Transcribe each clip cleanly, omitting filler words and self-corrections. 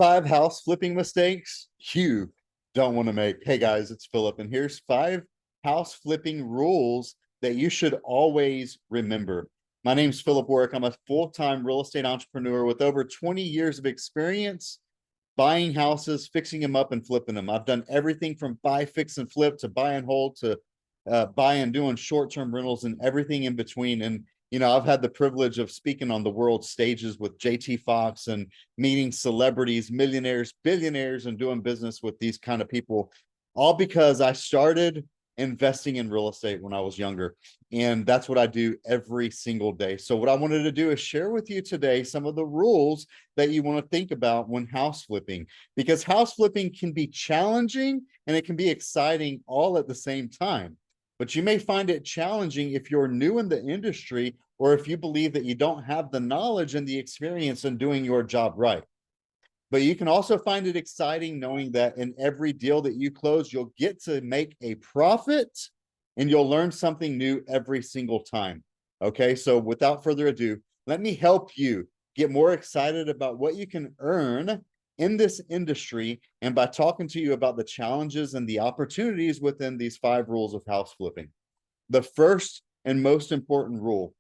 5 house flipping mistakes you don't want to make. Hey guys, it's Philip, and here's 5 house flipping rules that you should always remember. My name's Phillip Warrick. I'm a full-time real estate entrepreneur with over 20 years of experience buying houses, fixing them up, and flipping them. I've done everything from buy, fix, and flip to buy and hold to buy and doing short-term rentals and everything in between. And I've had the privilege of speaking on the world stages with JT Fox and meeting celebrities, millionaires, billionaires, and doing business with these kind of people, all because I started investing in real estate when I was younger. And that's what I do every single day. So what I wanted to do is share with you today some of the rules that you want to think about when house flipping, because house flipping can be challenging and it can be exciting all at the same time. But you may find it challenging if you're new in the industry or if you believe that you don't have the knowledge and the experience in doing your job right. But you can also find it exciting knowing that in every deal that you close, you'll get to make a profit and you'll learn something new every single time. Okay, so without further ado, let me help you get more excited about what you can earn in this industry and by talking to you about the challenges and the opportunities within these 5 rules of house flipping. The first and most important rule,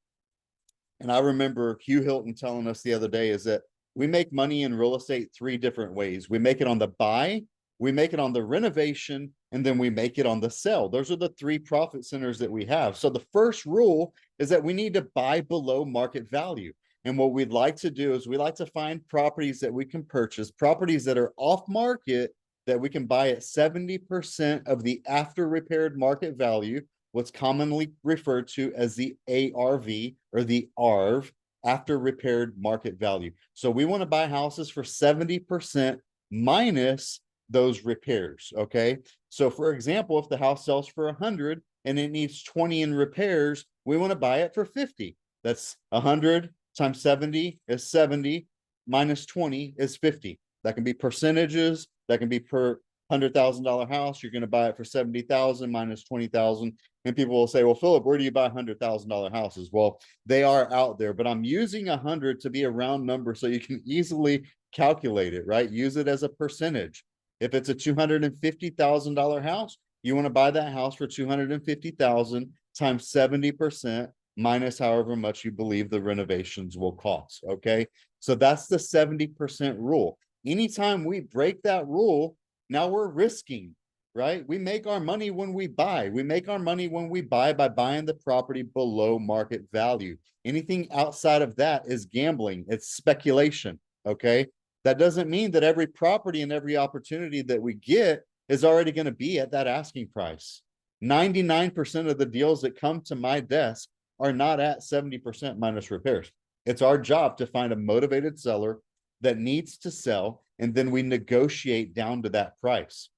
and I remember Hugh Hilton telling us the other day, is that we make money in real estate 3 different ways. We make it on the buy, we make it on the renovation, and then we make it on the sell. Those are the 3 profit centers that we have. So the first rule is that we need to buy below market value. And what we'd like to do is we like to find properties that we can purchase, properties that are off market that we can buy at 70% of the after repaired market value, what's commonly referred to as the ARV or the ARV, after repaired market value. So we want to buy houses for 70% minus those repairs. Okay. So for example, if the house sells for 100 and it needs 20 in repairs, we want to buy it for 50. That's 100 times 70 is 70 minus 20 is 50. That can be percentages. That can be per $100,000 house. You're going to buy it for 70,000 minus 20,000. And people will say, well, Philip, where do you buy $100,000 houses? Well, they are out there, but I'm using 100 to be a round number so you can easily calculate it, right? Use it as a percentage. If it's a $250,000 house, you want to buy that house for 250,000 times 70% minus however much you believe the renovations will cost. Okay. So that's the 70% rule. Anytime we break that rule, now we're risking, right? We make our money when we buy. We make our money when we buy by buying the property below market value. Anything outside of that is gambling. It's speculation, okay? That doesn't mean that every property and every opportunity that we get is already going to be at that asking price. 99% of the deals that come to my desk are not at 70% minus repairs. It's our job to find a motivated seller that needs to sell, and then we negotiate down to that price.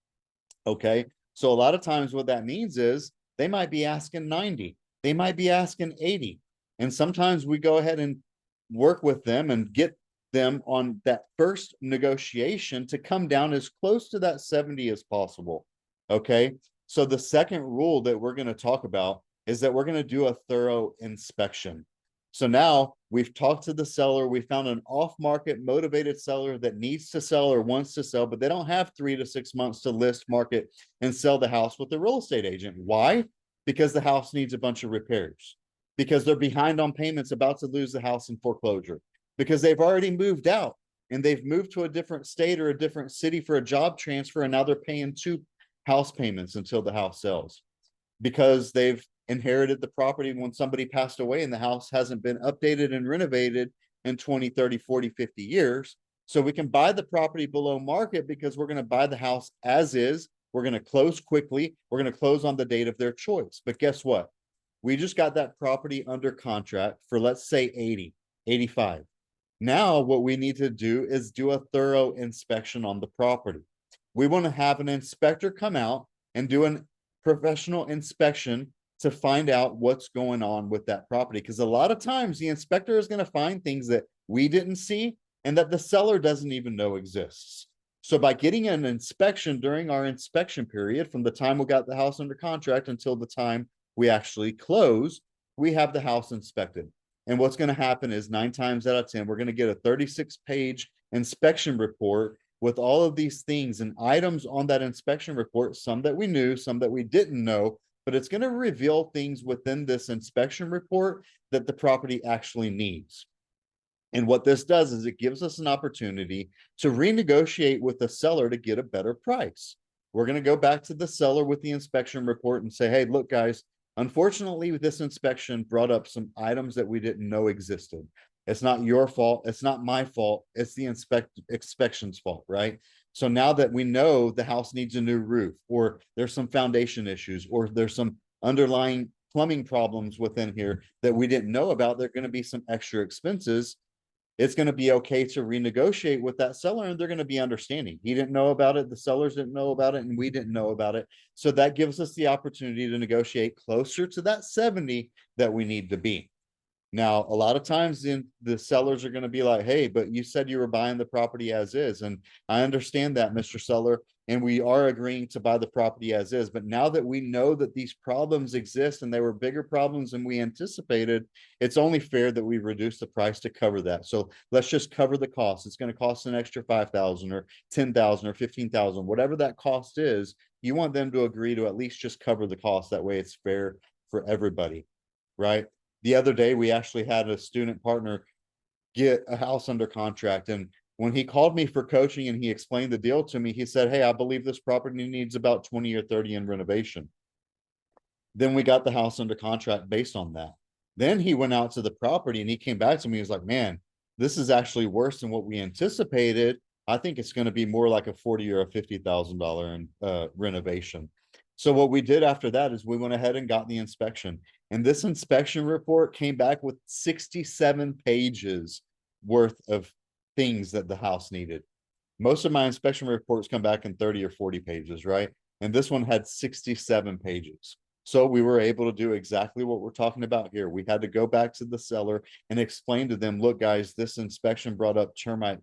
Okay. So a lot of times what that means is they might be asking 90, they might be asking 80. And sometimes we go ahead and work with them and get them on that first negotiation to come down as close to that 70 as possible. Okay. So the second rule that we're going to talk about is that we're going to do a thorough inspection. So now we've talked to the seller. We found an off-market motivated seller that needs to sell or wants to sell, but they don't have 3 to 6 months to list, market, and sell the house with the real estate agent. Why? Because the house needs a bunch of repairs, because they're behind on payments, about to lose the house in foreclosure, because they've already moved out and they've moved to a different state or a different city for a job transfer. And now they're paying 2 house payments until the house sells, because they've inherited the property when somebody passed away and the house hasn't been updated and renovated in 20, 30, 40, 50 years. So we can buy the property below market because we're going to buy the house as is. We're going to close quickly. We're going to close on the date of their choice. But guess what? We just got that property under contract for, let's say, 80, 85. Now what we need to do is do a thorough inspection on the property. We want to have an inspector come out and do a professional inspection to find out what's going on with that property. Because a lot of times the inspector is going to find things that we didn't see and that the seller doesn't even know exists. So by getting an inspection during our inspection period, from the time we got the house under contract until the time we actually close, we have the house inspected. And what's going to happen is 9 times out of 10, we're going to get a 36-page inspection report with all of these things and items on that inspection report, some that we knew, some that we didn't know, but it's going to reveal things within this inspection report that the property actually needs. And what this does is it gives us an opportunity to renegotiate with the seller to get a better price. We're going to go back to the seller with the inspection report and say, hey, look, guys, unfortunately, this inspection brought up some items that we didn't know existed. It's not your fault. It's not my fault. It's the inspection's fault, right? So now that we know the house needs a new roof, or there's some foundation issues, or there's some underlying plumbing problems within here that we didn't know about, there are going to be some extra expenses. It's going to be okay to renegotiate with that seller, and they're going to be understanding. He didn't know about it, the sellers didn't know about it, and we didn't know about it. So that gives us the opportunity to negotiate closer to that 70 that we need to be. Now, a lot of times the sellers are going to be like, hey, but you said you were buying the property as is. And I understand that, Mr. Seller, and we are agreeing to buy the property as is. But now that we know that these problems exist and they were bigger problems than we anticipated, it's only fair that we reduce the price to cover that. So let's just cover the cost. It's going to cost an extra 5,000 or 10,000 or 15,000, whatever that cost is. You want them to agree to at least just cover the cost. That way it's fair for everybody, right? The other day, we actually had a student partner get a house under contract. And when he called me for coaching and he explained the deal to me, he said, hey, I believe this property needs about 20 or 30 in renovation. Then we got the house under contract based on that. Then he went out to the property and he came back to me. He was like, man, this is actually worse than what we anticipated. I think it's going to be more like a 40 or a $50,000 renovation. So what we did after that is we went ahead and got the inspection. And this inspection report came back with 67 pages worth of things that the house needed. Most of my inspection reports come back in 30 or 40 pages, right? And this one had 67 pages. So we were able to do exactly what we're talking about here. We had to go back to the seller and explain to them, look, guys, this inspection brought up termite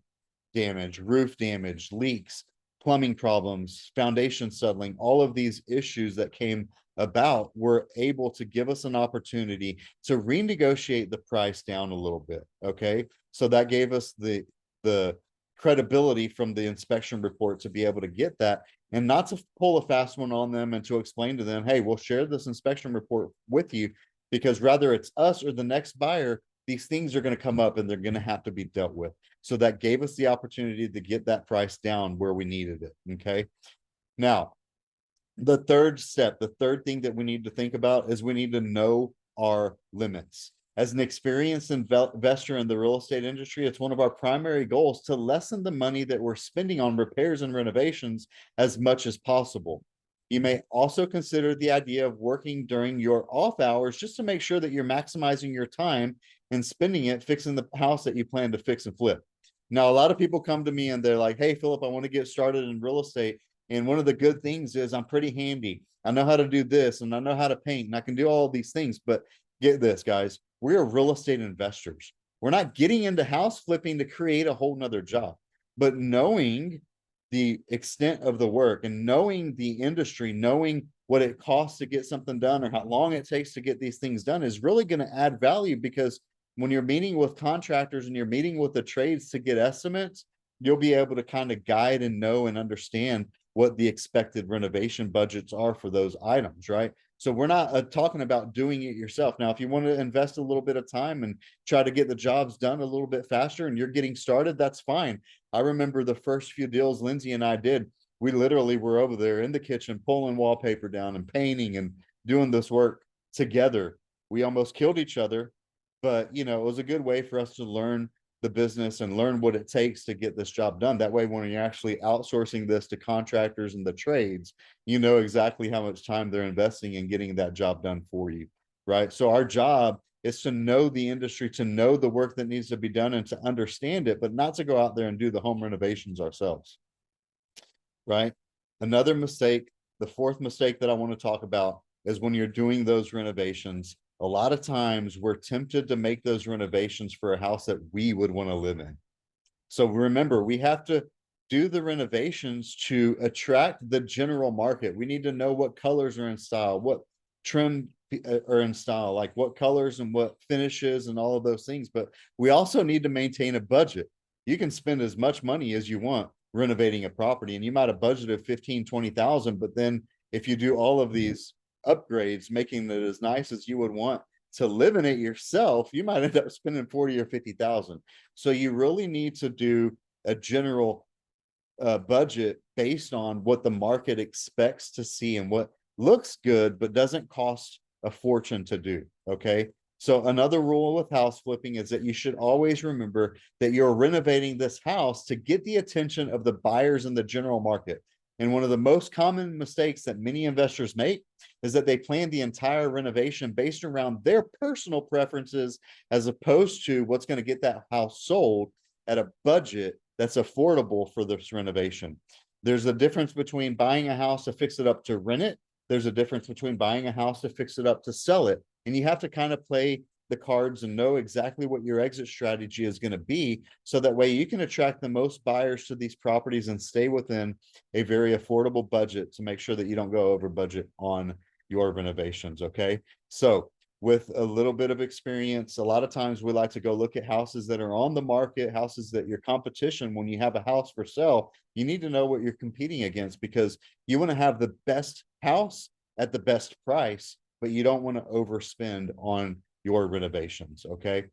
damage, roof damage, leaks, plumbing problems, foundation settling, all of these issues that came about were able to give us an opportunity to renegotiate the price down a little bit. Okay. So that gave us the credibility from the inspection report to be able to get that and not to pull a fast one on them and to explain to them, hey, we'll share this inspection report with you because rather it's us or the next buyer, these things are going to come up and they're going to have to be dealt with. So that gave us the opportunity to get that price down where we needed it. Okay. Now, the third step, the third thing that we need to think about is we need to know our limits. As an experienced investor in the real estate industry, it's one of our primary goals to lessen the money that we're spending on repairs and renovations as much as possible. You may also consider the idea of working during your off hours just to make sure that you're maximizing your time and spending it fixing the house that you plan to fix and flip. Now, a lot of people come to me and they're like, hey, Phillip, I want to get started in real estate. And one of the good things is I'm pretty handy. I know how to do this and I know how to paint and I can do all of these things. But get this, guys, we're real estate investors. We're not getting into house flipping to create a whole nother job, but knowing the extent of the work and knowing the industry, knowing what it costs to get something done or how long it takes to get these things done is really going to add value because when you're meeting with contractors and you're meeting with the trades to get estimates, you'll be able to kind of guide and know and understand what the expected renovation budgets are for those items, right? So we're not talking about doing it yourself. Now, if you want to invest a little bit of time and try to get the jobs done a little bit faster and you're getting started, that's fine. I remember the first few deals Lindsay and I did, we literally were over there in the kitchen pulling wallpaper down and painting and doing this work together. We almost killed each other, but it was a good way for us to learn the business and learn what it takes to get this job done. That way, when you're actually outsourcing this to contractors and the trades, you know exactly how much time they're investing in getting that job done for you, right? So our job is to know the industry, to know the work that needs to be done and to understand it, but not to go out there and do the home renovations ourselves, right? Another mistake, the fourth mistake that I want to talk about is when you're doing those renovations, a lot of times we're tempted to make those renovations for a house that we would want to live in. So remember, we have to do the renovations to attract the general market. We need to know what colors are in style, what trim are in style, like what colors and what finishes and all of those things. But we also need to maintain a budget. You can spend as much money as you want, renovating a property, and you might have budgeted 15, 20,000, but then if you do all of these upgrades, making it as nice as you would want to live in it yourself, you might end up spending 40 or 50,000. So you really need to do a general budget based on what the market expects to see and what looks good but doesn't cost a fortune to do. Okay, so another rule with house flipping is that you should always remember that you're renovating this house to get the attention of the buyers in the general market. And one of the most common mistakes that many investors make is that they plan the entire renovation based around their personal preferences, as opposed to what's going to get that house sold at a budget that's affordable for this renovation. There's a difference between buying a house to fix it up to rent it. There's a difference between buying a house to fix it up to sell it. And you have to kind of play the cards and know exactly what your exit strategy is going to be, so that way you can attract the most buyers to these properties and stay within a very affordable budget to make sure that you don't go over budget on your renovations. Okay, so with a little bit of experience, a lot of times we like to go look at houses that are on the market, houses that your competition. When you have a house for sale, you need to know what you're competing against, because you want to have the best house at the best price, but you don't want to overspend on your renovations. Okay,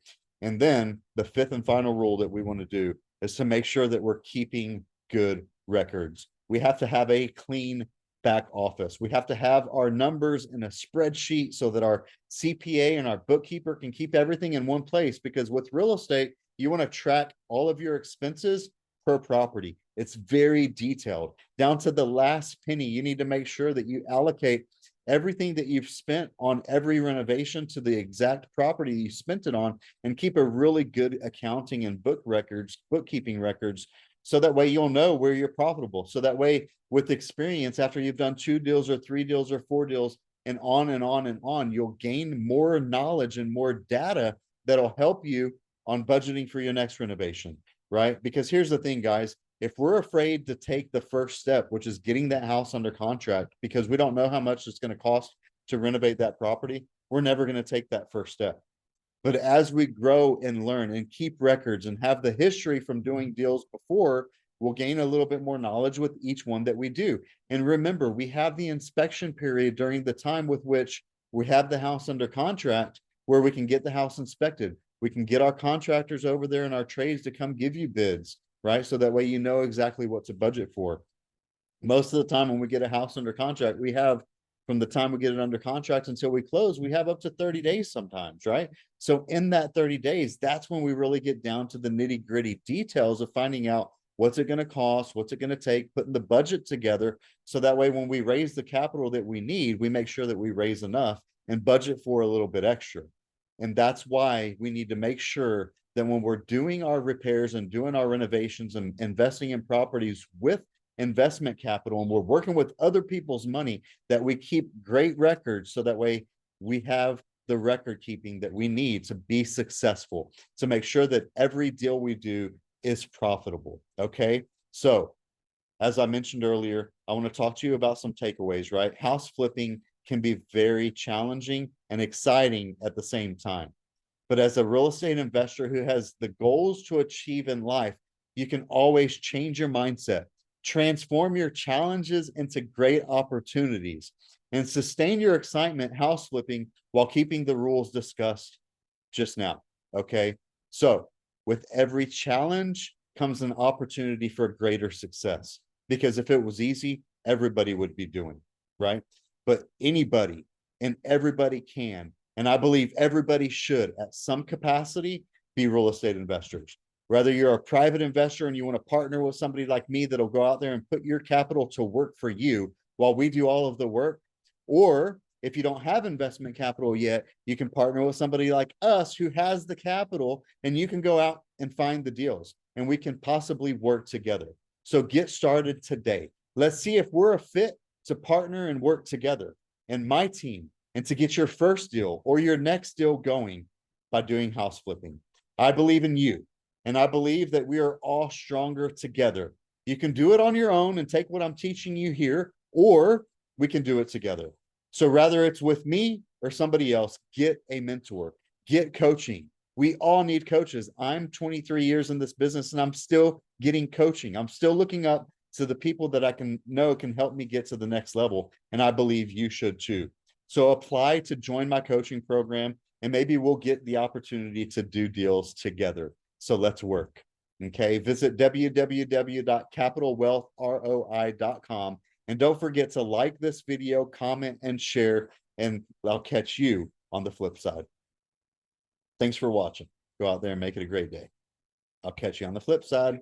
and then the fifth and final rule that we want to do is to make sure that we're keeping good records. We have to have a clean back office. We have to have our numbers in a spreadsheet so that our CPA and our bookkeeper can keep everything in one place, because with real estate, you want to track all of your expenses per property. It's very detailed down to the last penny. You need to make sure that you allocate everything that you've spent on every renovation to the exact property you spent it on, and keep a really good accounting and bookkeeping records, so that way you'll know where you're profitable. So that way, with experience, after you've done 2 deals or 3 deals or 4 deals and on and on and on, you'll gain more knowledge and more data that'll help you on budgeting for your next renovation, right? Because here's the thing, guys, if we're afraid to take the first step, which is getting that house under contract, because we don't know how much it's going to cost to renovate that property, we're never going to take that first step. But as we grow and learn and keep records and have the history from doing deals before, we'll gain a little bit more knowledge with each one that we do. And remember, we have the inspection period during the time with which we have the house under contract, where we can get the house inspected. We can get our contractors over there and our trades to come give you bids, right? So that way you know exactly what to budget for. Most of the time when we get a house under contract, we have, from the time we get it under contract until we close, we have up to 30 days sometimes, right? So in that 30 days, that's when we really get down to the nitty gritty details of finding out what's it going to cost, what's it going to take, putting the budget together. So that way, when we raise the capital that we need, we make sure that we raise enough and budget for a little bit extra. And that's why we need to make sure that when we're doing our repairs and doing our renovations and investing in properties with investment capital, and we're working with other people's money, that we keep great records, so that way we have the record keeping that we need to be successful, to make sure that every deal we do is profitable. Okay, so as I mentioned earlier, I want to talk to you about some takeaways, right? House flipping can be very challenging and exciting at the same time. But as a real estate investor who has the goals to achieve in life, you can always change your mindset, transform your challenges into great opportunities, and sustain your excitement house flipping while keeping the rules discussed just now. Okay, so with every challenge comes an opportunity for greater success, because if it was easy, everybody would be doing, right? But anybody and everybody can, and I believe everybody should, at some capacity, be real estate investors. Whether you're a private investor and you want to partner with somebody like me that'll go out there and put your capital to work for you while we do all of the work, or if you don't have investment capital yet, you can partner with somebody like us who has the capital, and you can go out and find the deals, and we can possibly work together. So get started today. Let's see if we're a fit to partner and work together, and my team, and to get your first deal or your next deal going by doing house flipping. I believe in you, and I believe that we are all stronger together. You can do it on your own and take what I'm teaching you here, or we can do it together. So whether it's with me or somebody else, get a mentor, get coaching, We all need coaches. I'm 23 years in this business and I'm still getting coaching. I'm still looking up to the people that I can help me get to the next level. And I believe you should too. So apply to join my coaching program and maybe we'll get the opportunity to do deals together. So let's work. Okay. Visit www.capitalwealthroi.com. And don't forget to like this video, comment, and share. And I'll catch you on the flip side. Thanks for watching. Go out there and make it a great day. I'll catch you on the flip side.